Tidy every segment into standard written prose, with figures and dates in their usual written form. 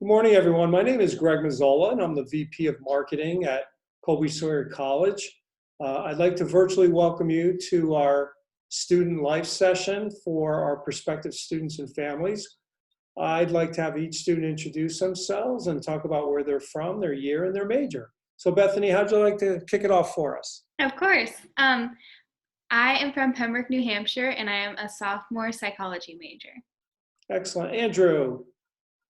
Good morning, everyone. My name is Greg Mazzola, and I'm the VP of Marketing at Colby-Sawyer College. I'd like to virtually welcome you to our student life session for our prospective students and families. I'd like to have each student introduce themselves and talk about where they're from, their year, and their major. So Bethany, how'd you like to kick it off for us? Of course. I am from Pembroke, New Hampshire, and I am a sophomore psychology major. Excellent. Andrew.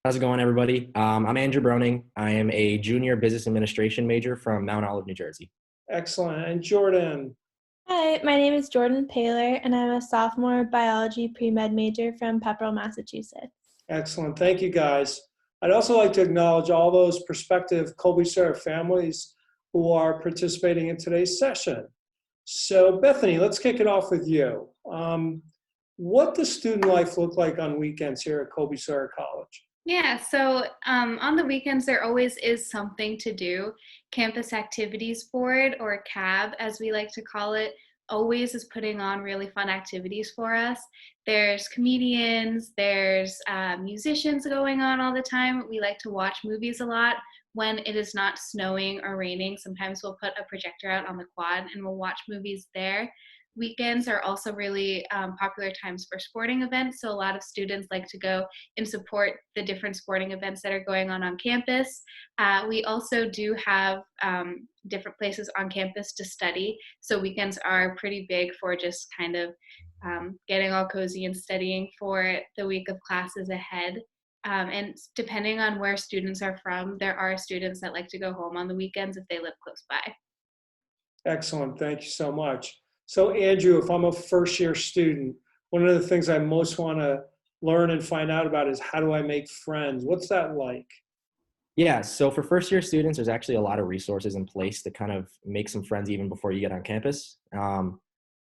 How's it going, everybody? I'm Andrew Browning. I am a junior business administration major from Mount Olive, New Jersey. Excellent. And Jordan. Hi, my name is Jordan Paler, and I'm a sophomore biology pre-med major from Pepperell, Massachusetts. Excellent. Thank you, guys. I'd also like to acknowledge all those prospective Colby-Sawyer families who are participating in today's session. So Bethany, let's kick it off with you. What does student life look like on weekends here at Colby-Sawyer College? Yeah, so on the weekends, there always is something to do. Campus Activities Board, or CAB, as we like to call it, always is putting on really fun activities for us. There's comedians, there's musicians going on all the time. We like to watch movies a lot when it is not snowing or raining. Sometimes we'll put a projector out on the quad and we'll watch movies there. Weekends are also really popular times for sporting events, so a lot of students like to go and support the different sporting events that are going on campus. We also do have different places on campus to study, so weekends are pretty big for just kind of getting all cozy and studying for the week of classes ahead. And depending on where students are from, there are students that like to go home on the weekends if they live close by. Excellent. Thank you so much. So Andrew, if I'm a first-year student, one of the things I most want to learn and find out about is how do I make friends? What's that like? Yeah, so for first-year students, there's actually a lot of resources in place to kind of make some friends even before you get on campus.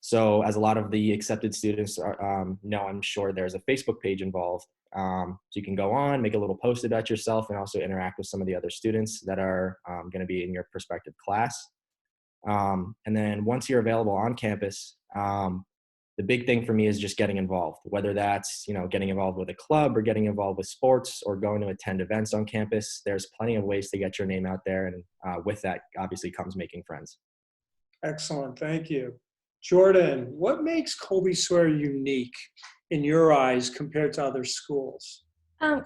So as a lot of the accepted students know, I'm sure there's a Facebook page involved. So you can go on, make a little post about yourself, and also interact with some of the other students that are going to be in your prospective class. And then once you're available on campus, the big thing for me is just getting involved, whether that's, getting involved with a club or getting involved with sports or going to attend events on campus. There's plenty of ways to get your name out there. And with that, obviously, comes making friends. Excellent. Thank you. Jordan, what makes Colby-Sawyer unique in your eyes compared to other schools?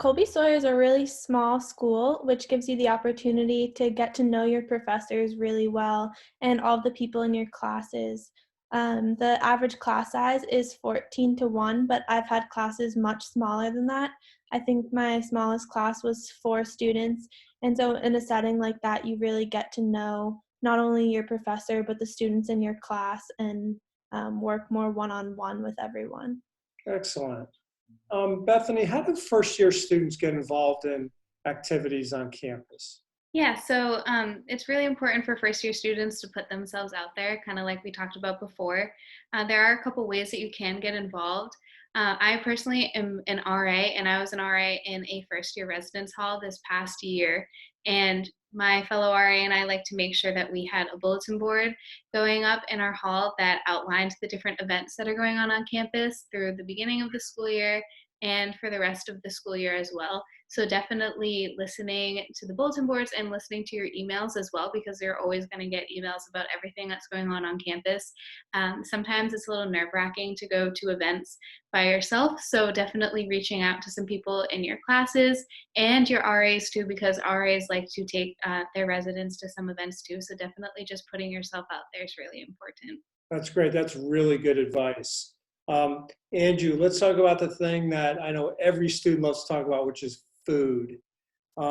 Colby-Sawyer is a really small school, which gives you the opportunity to get to know your professors really well and all the people in your classes. The average class size is 14-1, but I've had classes much smaller than that. I think my smallest class was 4 students. And so in a setting like that, you really get to know not only your professor, but the students in your class and work more one-on-one with everyone. Excellent. Bethany, how do first-year students get involved in activities on campus? Yeah, so it's really important for first-year students to put themselves out there, kind of like we talked about before. There are a couple ways that you can get involved. I personally am an RA, and I was an RA in a first-year residence hall this past year. And my fellow RA and I like to make sure that we had a bulletin board going up in our hall that outlined the different events that are going on campus through the beginning of the school year and for the rest of the school year as well. So definitely listening to the bulletin boards and listening to your emails as well, because you're always going to get emails about everything that's going on campus. Sometimes it's a little nerve-wracking to go to events by yourself, so definitely reaching out to some people in your classes and your RAs too, because RAs like to take their residents to some events too, so definitely just putting yourself out there is really important. That's great. That's really good advice. Andrew, let's talk about the thing that I know every student loves to talk about, which is food.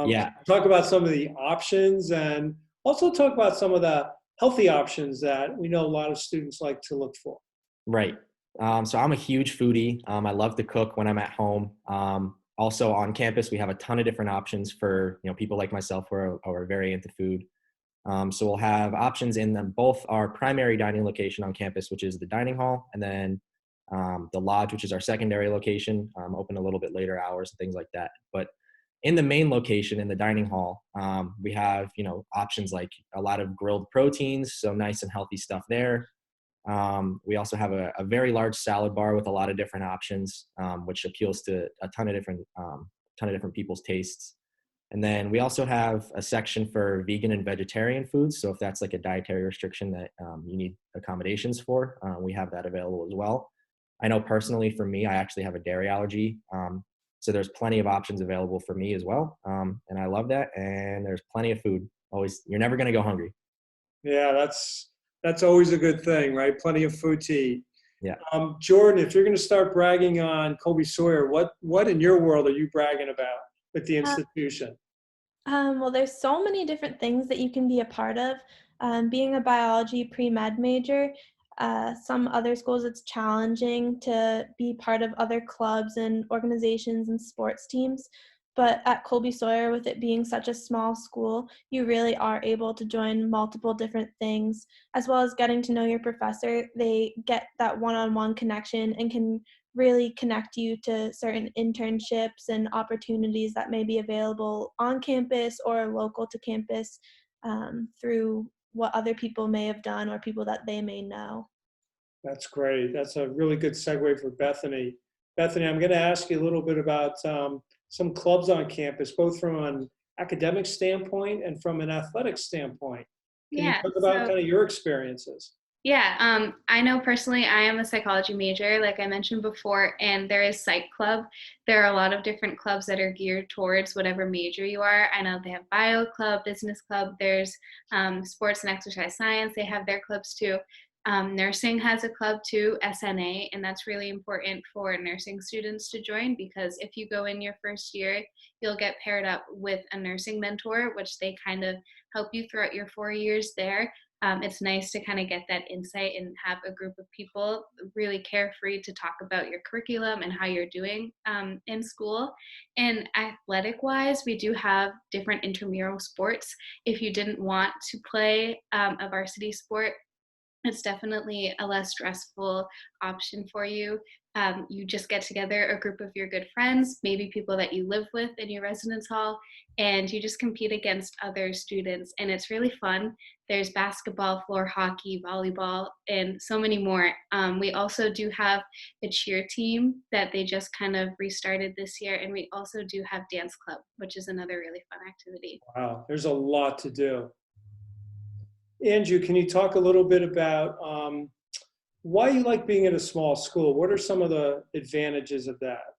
Yeah. Talk about some of the options and also talk about some of the healthy options that we know a lot of students like to look for. Right. So I'm a huge foodie. I love to cook when I'm at home. Also on campus, we have a ton of different options for people like myself who are very into food. So we'll have options in them, both our primary dining location on campus, which is the dining hall, and then the lodge, which is our secondary location, open a little bit later hours and things like that. But in the main location, in the dining hall, we have, options like a lot of grilled proteins, so nice and healthy stuff there. We also have a very large salad bar with a lot of different options, which appeals to a ton of different people's tastes. And then we also have a section for vegan and vegetarian foods. So if that's like a dietary restriction that you need accommodations for, we have that available as well. I know personally for me, I actually have a dairy allergy. So there's plenty of options available for me as well. And I love that. And there's plenty of food. Always, you're never going to go hungry. Yeah, that's always a good thing, right? Plenty of food to eat. Yeah. Jordan, if you're going to start bragging on Kobi-Sawyer, what in your world are you bragging about with the institution? Well, there's so many different things that you can be a part of. Being a biology pre-med major, some other schools it's challenging to be part of other clubs and organizations and sports teams. But at Colby-Sawyer, with it being such a small school, you really are able to join multiple different things, as well as getting to know your professor. They get that one-on-one connection and can really connect you to certain internships and opportunities that may be available on campus or local to campus through what other people may have done or people that they may know. That's great. That's a really good segue for Bethany. Bethany, I'm going to ask you a little bit about some clubs on campus, both from an academic standpoint and from an athletic standpoint. Can you Yeah, talk about so kind of your experiences? yeah, I know personally I am a psychology major, like I mentioned before, and there is Psych Club. There are a lot of different clubs that are geared towards whatever major you are. I know they have Bio Club, Business Club, there's Sports and Exercise Science, they have their clubs too. Nursing has a club too, SNA, and that's really important for nursing students to join because if you go in your first year, you'll get paired up with a nursing mentor, which they kind of help you throughout your 4 years there. It's nice to kind of get that insight and have a group of people really carefree to talk about your curriculum and how you're doing in school. And athletic wise, we do have different intramural sports. If you didn't want to play a varsity sport, it's definitely a less stressful option for you. You just get together a group of your good friends, maybe people that you live with in your residence hall, and you just compete against other students. And it's really fun. There's basketball, floor hockey, volleyball, and so many more. We also do have a cheer team that they just kind of restarted this year. And we also do have dance club, which is another really fun activity. Wow, there's a lot to do. Andrew, can you talk a little bit about why you like being at a small school? What are some of the advantages of that?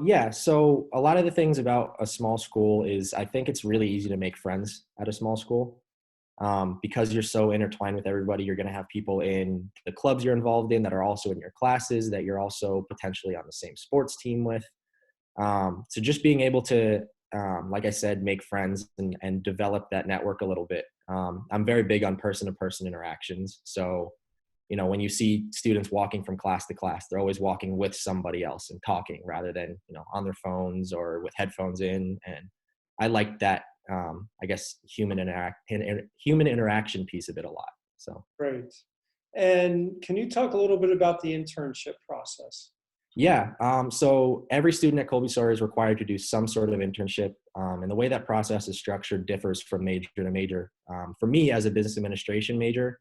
Yeah, so a lot of the things about a small school is I think it's really easy to make friends at a small school. Because you're so intertwined with everybody, you're going to have people in the clubs you're involved in that are also in your classes that you're also potentially on the same sports team with. So just being able to, like I said, make friends and develop that network a little bit. I'm very big on person-to-person interactions. So, you know, when you see students walking from class to class, they're always walking with somebody else and talking rather than, you know, on their phones or with headphones in. And I like that, I guess, human interaction piece of it a lot. So. Great. And can you talk a little bit about the internship process? Yeah. So every student at Colby-Sawyer is required to do some sort of internship. And the way that process is structured differs from major to major. For me, as a business administration major,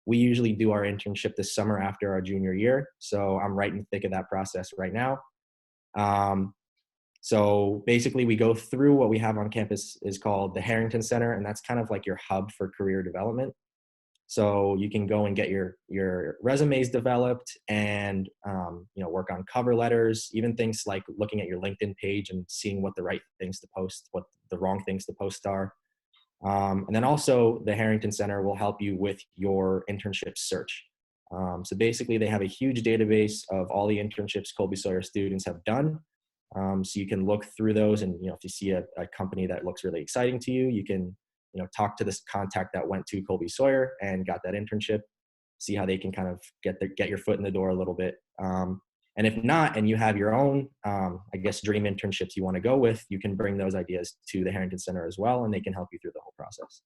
we usually do our internship this summer after our junior year. So I'm right in the thick of that process right now. So basically we go through what we have on campus is called the Harrington Center. And that's kind of like your hub for career development. So you can go and get your resumes developed and, you know, work on cover letters, even things like looking at your LinkedIn page and seeing what the right things to post, what the wrong things to post are. And then also the Harrington Center will help you with your internship search. So basically they have a huge database of all the internships Colby-Sawyer students have done. So you can look through those and, you know, if you see a company that looks really exciting to you, you can, you know, talk to this contact that went to Colby-Sawyer and got that internship, see how they can kind of get your foot in the door a little bit. And if not, and you have your own, I guess, dream internships you want to go with, you can bring those ideas to the Harrington Center as well, and they can help you through the whole process.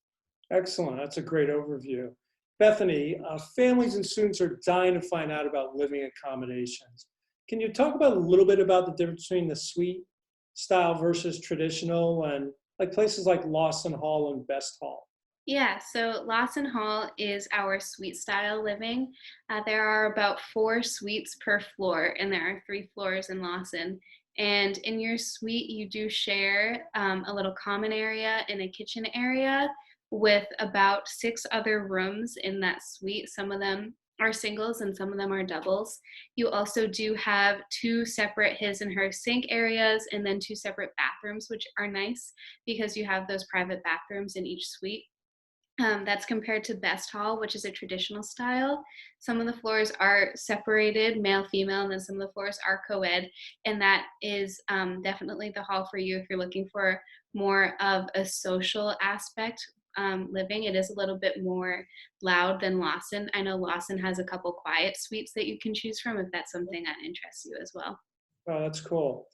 Excellent. That's a great overview. Bethany, families and students are dying to find out about living accommodations. Can you talk about a little bit about the difference between the suite style versus traditional and like places like Lawson Hall and Best Hall? Yeah, so Lawson Hall is our suite style living. There are about 4 suites per floor, and there are 3 floors in Lawson. And in your suite, you do share a little common area and a kitchen area with about 6 other rooms in that suite. Some of them are singles and some of them are doubles. You also do have 2 separate his and her sink areas and then 2 separate bathrooms, which are nice because you have those private bathrooms in each suite. That's compared to Best Hall, which is a traditional style. Some of the floors are separated, male, female, and then some of the floors are co-ed. And that is definitely the hall for you if you're looking for more of a social aspect living. It is a little bit more loud than Lawson. I know Lawson has a couple quiet suites that you can choose from if that's something that interests you as well. Oh, that's cool.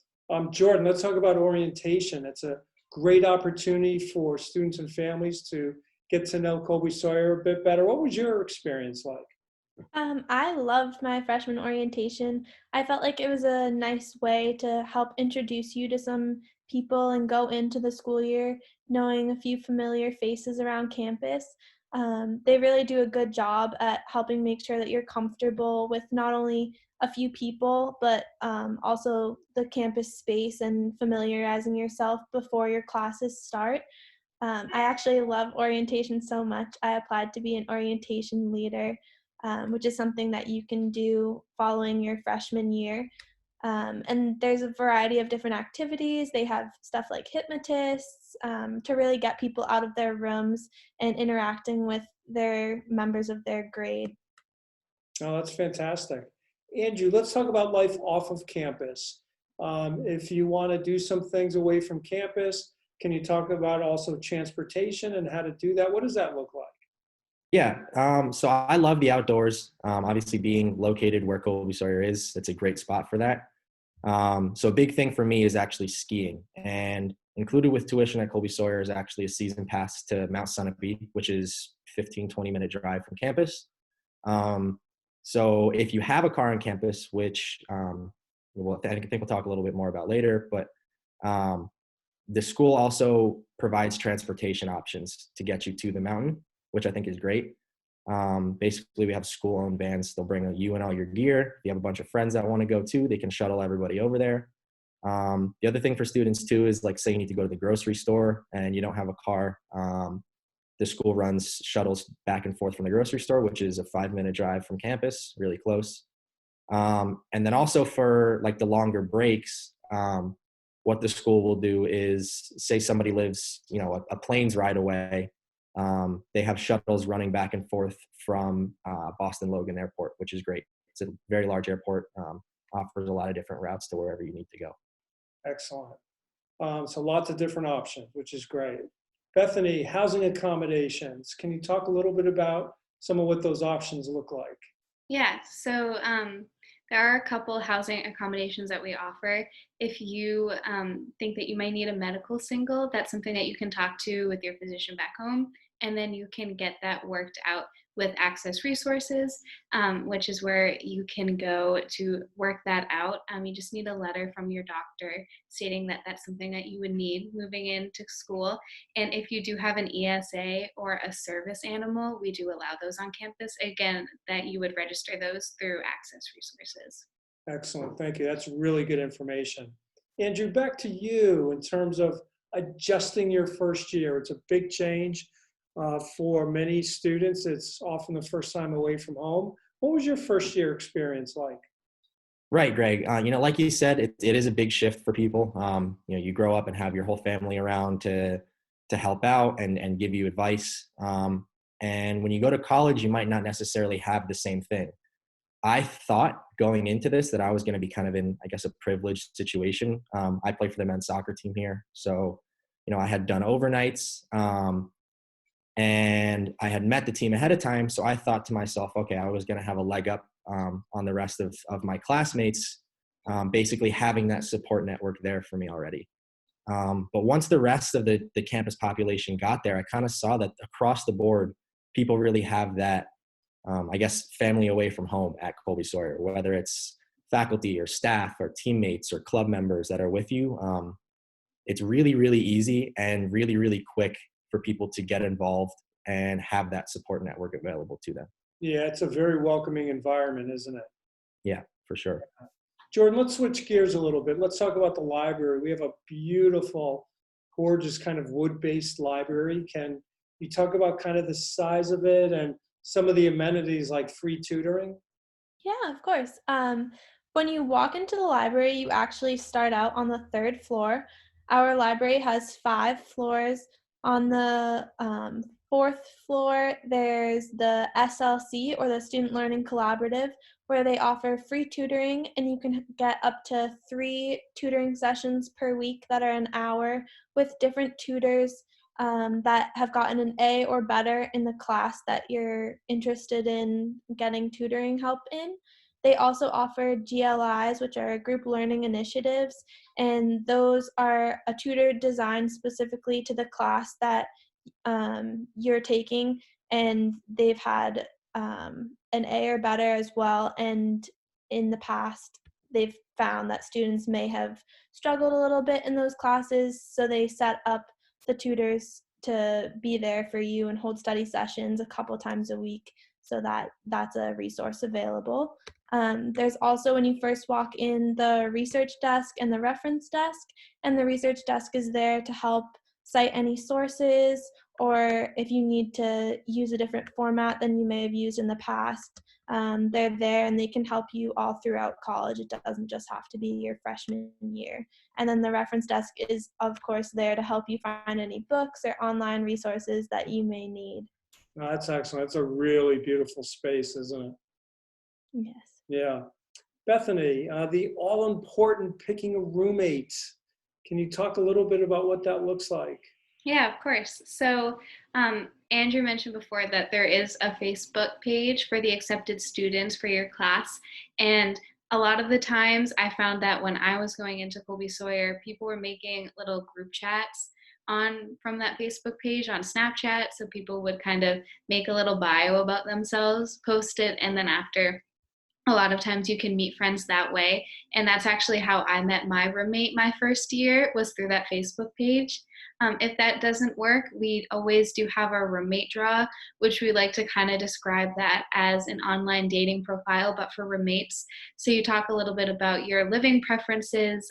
Jordan, let's talk about orientation. It's a great opportunity for students and families to get to know Colby-Sawyer a bit better. What was your experience like? I loved my freshman orientation. I felt like it was a nice way to help introduce you to some people and go into the school year knowing a few familiar faces around campus. They really do a good job at helping make sure that you're comfortable with not only a few people, but also the campus space and familiarizing yourself before your classes start. I actually love orientation so much. I applied to be an orientation leader, which is something that you can do following your freshman year. And there's a variety of different activities. They have stuff like hypnotists to really get people out of their rooms and interacting with their members of their grade. Oh, that's fantastic. Andrew, let's talk about life off of campus. If you want to do some things away from campus, can you talk about also transportation and how to do that? What does that look like? Yeah, so I love the outdoors. Obviously, being located where Colby-Sawyer is, it's a great spot for that. So a big thing for me is actually skiing. And included with tuition at Colby-Sawyer is actually a season pass to Mount Sunapee, which is 15, 20-minute drive from campus. So if you have a car on campus, which I think we'll talk a little bit more about later, but the school also provides transportation options to get you to the mountain, which I think is great. Basically, we have school-owned vans. They'll bring you and all your gear. If you have a bunch of friends that want to go too, they can shuttle everybody over there. The other thing for students too is, like, say you need to go to the grocery store and you don't have a car. The school runs shuttles back and forth from the grocery store, which is a 5-minute drive from campus, really close. And then also for like the longer breaks, what the school will do is, say somebody lives, a plane's ride away. They have shuttles running back and forth from Boston Logan Airport, which is great. It's a very large airport, offers a lot of different routes to wherever you need to go. Excellent. So lots of different options, which is great. Bethany, housing accommodations. Can you talk a little bit about some of what those options look like? Yeah, so there are a couple housing accommodations that we offer. If you think that you might need a medical single, that's something that you can talk to with your physician back home, and then you can get that worked out with Access Resources, which is where you can go to work that out. You just need a letter from your doctor stating that that's something that you would need moving into school. And if you do have an ESA or a service animal, we do allow those on campus. Again, that you would register those through Access Resources. Excellent. Thank you. That's really good information. Andrew, back to you in terms of adjusting your first year. It's a big change. For many students, it's often the first time away from home. What was your first year experience like? Right, Greg. Like you said, it is a big shift for people. You grow up and have your whole family around to help out and give you advice. And when you go to college, you might not necessarily have the same thing. I thought going into this that I was going to be kind of in, I guess, a privileged situation. I play for the men's soccer team here. So, I had done overnights. And I had met the team ahead of time. So I thought to myself, okay, I was going to have a leg up on the rest of my classmates, basically having that support network there for me already. But once the rest of the campus population got there, I kind of saw that across the board, people really have that, I guess, family away from home at Colby-Sawyer, whether it's faculty or staff or teammates or club members that are with you. It's really, really easy and really, really quick for people to get involved and have that support network available to them. Yeah, it's a very welcoming environment, isn't it? Yeah, for sure. Jordan, let's switch gears a little bit. Let's talk about the library. We have a beautiful, gorgeous kind of wood-based library. Can you talk about kind of the size of it and some of the amenities like free tutoring? Yeah, of course. When you walk into the library, you actually start out on the third floor. Our library has 5 floors. On the fourth floor, there's the SLC, or the Student Learning Collaborative, where they offer free tutoring, and you can get up to 3 tutoring sessions per week that are an hour with different tutors that have gotten an A or better in the class that you're interested in getting tutoring help in. They also offer GLIs, which are group learning initiatives, and those are a tutor designed specifically to the class that you're taking, and they've had an A or better as well. And in the past, they've found that students may have struggled a little bit in those classes, so they set up the tutors to be there for you and hold study sessions a couple times a week, so that's a resource available. There's also, when you first walk in, the research desk and the reference desk, and the research desk is there to help cite any sources, or if you need to use a different format than you may have used in the past, they're there and they can help you all throughout college. It doesn't just have to be your freshman year. And then the reference desk is, of course, there to help you find any books or online resources that you may need. Oh, that's excellent. That's a really beautiful space, isn't it? Yes. Yeah. Bethany, the all-important picking a roommate. Can you talk a little bit about what that looks like? Yeah, of course. So Andrew mentioned before that there is a Facebook page for the accepted students for your class. And a lot of the times I found that when I was going into Colby-Sawyer, people were making little group chats on from that Facebook page on Snapchat. So people would kind of make a little bio about themselves, post it, and then after, a lot of times you can meet friends that way. And that's actually how I met my roommate my first year, was through that Facebook page. If that doesn't work, we always do have our roommate draw, which we like to kind of describe that as an online dating profile, but for roommates. So you talk a little bit about your living preferences,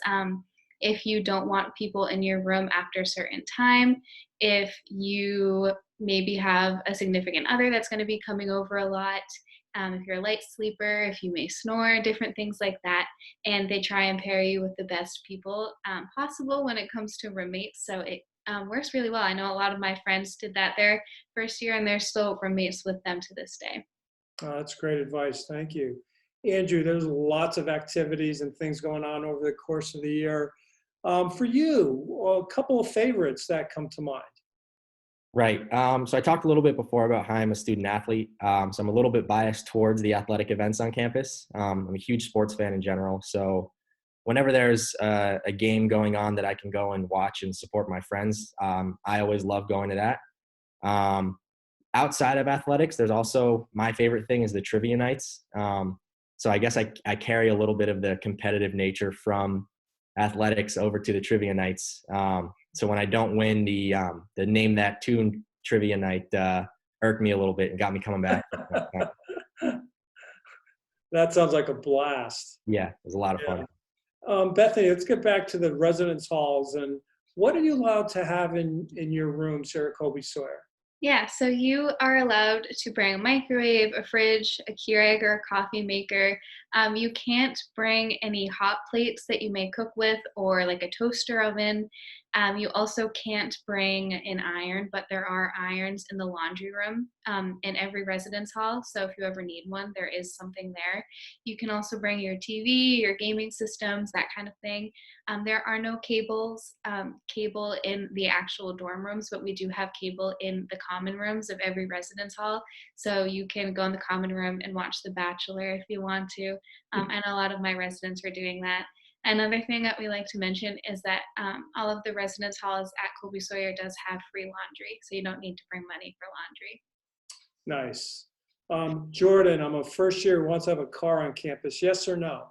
if you don't want people in your room after a certain time, if you maybe have a significant other that's going to be coming over a lot, if you're a light sleeper, if you may snore, different things like that. And they try and pair you with the best people possible when it comes to roommates. So it works really well. I know a lot of my friends did that their first year, and they're still roommates with them to this day. That's great advice. Thank you. Andrew, there's lots of activities and things going on over the course of the year. For you, a couple of favorites that come to mind. Right. So I talked a little bit before about how I'm a student athlete. So I'm a little bit biased towards the athletic events on campus. I'm a huge sports fan in general. So whenever there's a game going on that I can go and watch and support my friends, I always love going to that. Outside of athletics, there's also, my favorite thing is the trivia nights. So I guess I carry a little bit of the competitive nature from athletics over to the trivia nights. So when I don't win, the Name That Tune trivia night irked me a little bit and got me coming back. That sounds like a blast. Yeah, it was a lot of fun. Bethany, let's get back to the residence halls. And what are you allowed to have in your rooms here at Kobi-Sawyer? Yeah, so you are allowed to bring a microwave, a fridge, a Keurig, or a coffee maker. You can't bring any hot plates that you may cook with, or like a toaster oven. You also can't bring an iron, but there are irons in the laundry room in every residence hall. So if you ever need one, there is something there. You can also bring your TV, your gaming systems, that kind of thing. There are no cable in the actual dorm rooms, but we do have cable in the common rooms of every residence hall. So you can go in the common room and watch The Bachelor if you want to. And a lot of my residents are doing that. Another thing that we like to mention is that all of the residence halls at Colby-Sawyer does have free laundry, so you don't need to bring money for laundry. Nice. Jordan, I'm a first year who wants to have a car on campus. Yes or no?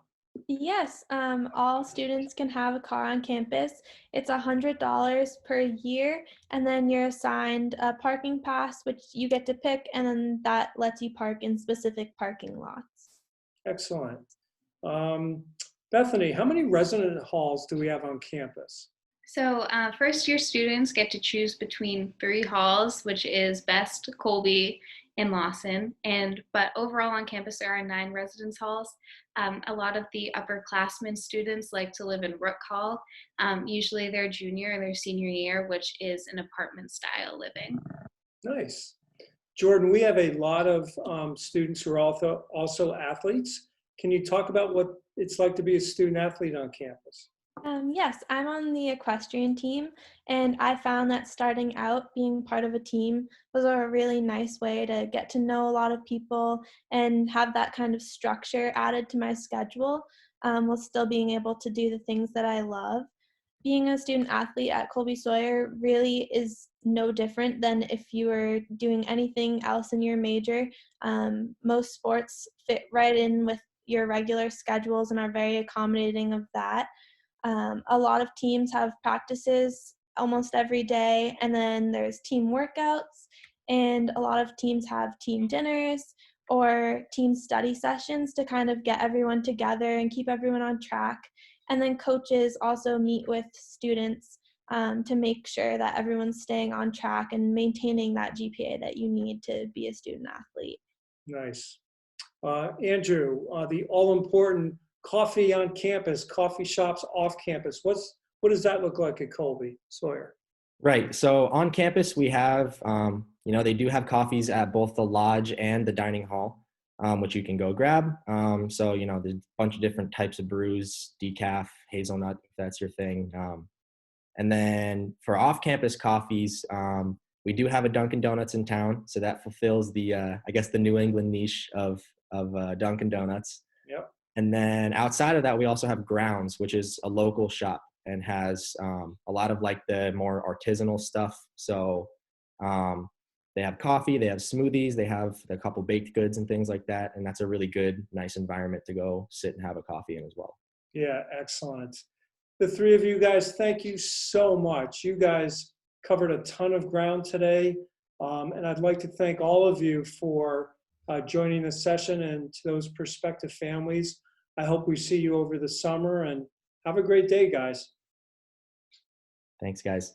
Yes, all students can have a car on campus. It's $100 per year, and then you're assigned a parking pass, which you get to pick, and then that lets you park in specific parking lots. Excellent. Bethany, how many resident halls do we have on campus? So first year students get to choose between 3 halls, which is Best, Colby, and Lawson. But overall on campus there are 9 residence halls. A lot of the upperclassmen students like to live in Rook Hall, usually their junior or their senior year, which is an apartment style living. Nice. Jordan, we have a lot of students who are also athletes. Can you talk about what it's like to be a student athlete on campus? Yes, I'm on the equestrian team, and I found that starting out being part of a team was a really nice way to get to know a lot of people and have that kind of structure added to my schedule, while still being able to do the things that I love. Being a student athlete at Colby-Sawyer really is no different than if you were doing anything else in your major. Most sports fit right in with your regular schedules and are very accommodating of that. A lot of teams have practices almost every day, and then there's team workouts, and a lot of teams have team dinners or team study sessions to kind of get everyone together and keep everyone on track. And then coaches also meet with students to make sure that everyone's staying on track and maintaining that GPA that you need to be a student athlete. Nice. Andrew, the all-important coffee on campus, coffee shops off campus. What does that look like at Colby-Sawyer? Right. So on campus, we have, they do have coffees at both the lodge and the dining hall, which you can go grab. There's a bunch of different types of brews, decaf, hazelnut, if that's your thing. And then for off-campus coffees, we do have a Dunkin' Donuts in town. So that fulfills the New England niche of Dunkin' Donuts. Yep. And then outside of that, we also have Grounds, which is a local shop and has a lot of like the more artisanal stuff. So they have coffee, they have smoothies, they have a couple baked goods and things like that. And that's a really good, nice environment to go sit and have a coffee in as well. Yeah, excellent. The three of you guys, thank you so much. You guys covered a ton of ground today. And I'd like to thank all of you for joining the session, and to those prospective families. I hope we see you over the summer, and have a great day, guys. Thanks, guys.